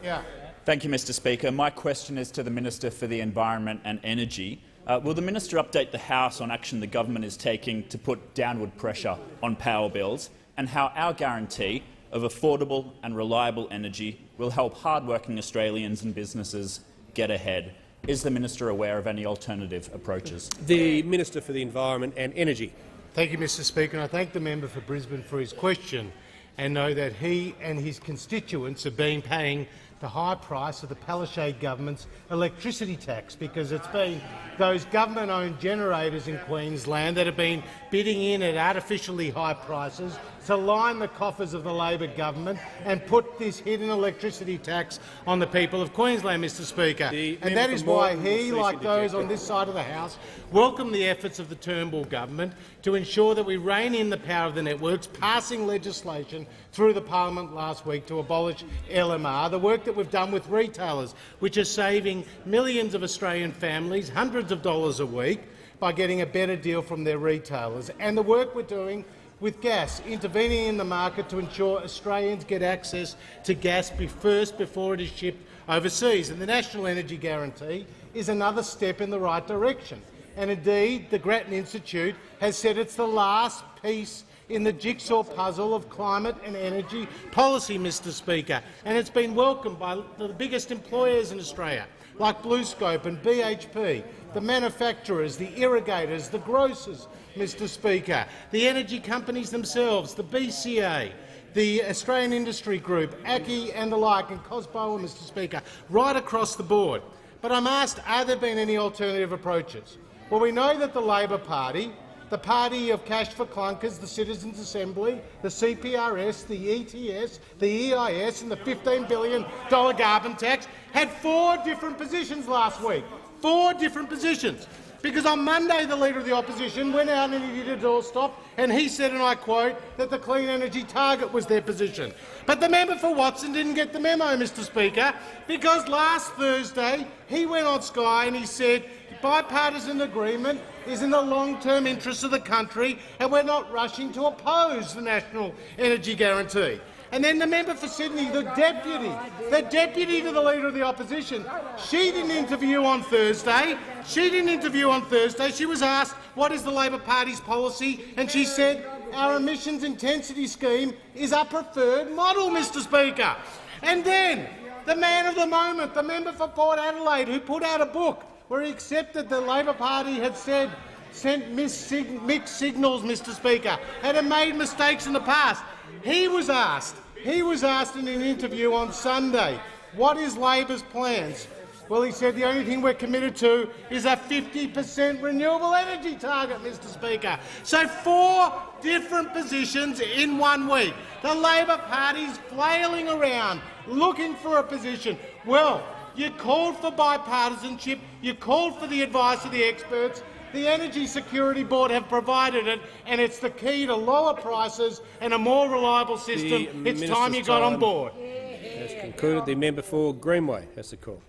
Yeah. Thank you, Mr Speaker. My question is to the Minister for the Environment and Energy. Will the minister update the House on action the government is taking to put downward pressure on power bills, and how our guarantee of affordable and reliable energy will help hard-working Australians and businesses get ahead? Is the minister aware of any alternative approaches? The Minister for the Environment and Energy. Thank you, Mr Speaker. And I thank the member for Brisbane for his question, and know that he and his constituents have been paying the high price of the Palaszczuk government's electricity tax, because it's been those government-owned generators in Queensland that have been bidding in at artificially high prices to line the coffers of the Labor government and put this hidden electricity tax on the people of Queensland, Mr Speaker. And that is why he, like those on this side of the House, welcome the efforts of the Turnbull government to ensure that we rein in the power of the networks, passing legislation through the parliament last week to abolish LMR, the work that we've done with retailers, which are saving millions of Australian families hundreds of dollars a week by getting a better deal from their retailers, and the work we're doing with gas, intervening in the market to ensure Australians get access to gas before it is shipped overseas. And the National Energy Guarantee is another step in the right direction. And indeed, the Grattan Institute has said it's the last piece in the jigsaw puzzle of climate and energy policy, Mr Speaker, and it's been welcomed by the biggest employers in Australia, like BlueScope and BHP, the manufacturers, the irrigators, the grocers, Mr Speaker, the energy companies themselves, the BCA, the Australian Industry Group, ACCI and the like, and COSBOA, Mr Speaker, right across the board. But I'm asked, are there been any alternative approaches? Well, we know that the Labor Party, the party of cash for clunkers, the Citizens Assembly, the CPRS, the ETS, the EIS and the $15 billion carbon tax had 4 different positions last week. 4 different positions. Because on Monday the Leader of the Opposition went out and he did a doorstop and he said, and I quote, that the clean energy target was their position. But the member for Watson didn't get the memo, Mr Speaker, because last Thursday he went on Sky and he said bipartisan agreement is in the long-term interests of the country and we're not rushing to oppose the National Energy Guarantee. And then the member for Sydney, the deputy to the Leader of the Opposition, she didn't interview on Thursday. She was asked, what is the Labor Party's policy? And she said, our emissions intensity scheme is our preferred model, Mr Speaker. And then the man of the moment, the member for Port Adelaide, who put out a book where he accepted the Labor Party had sent mixed signals, Mr Speaker, had made mistakes in the past. He was asked in an interview on Sunday, what is Labor's plans? Well, he said the only thing we're committed to is a 50% renewable energy target, Mr Speaker. So 4 different positions in 1 week. The Labor Party's flailing around, looking for a position. Well, you called for bipartisanship, you called for the advice of the experts. The Energy Security Board have provided it, and it's the key to lower prices and a more reliable system. It's time you got on board. Has concluded. The member for Greenway has the call.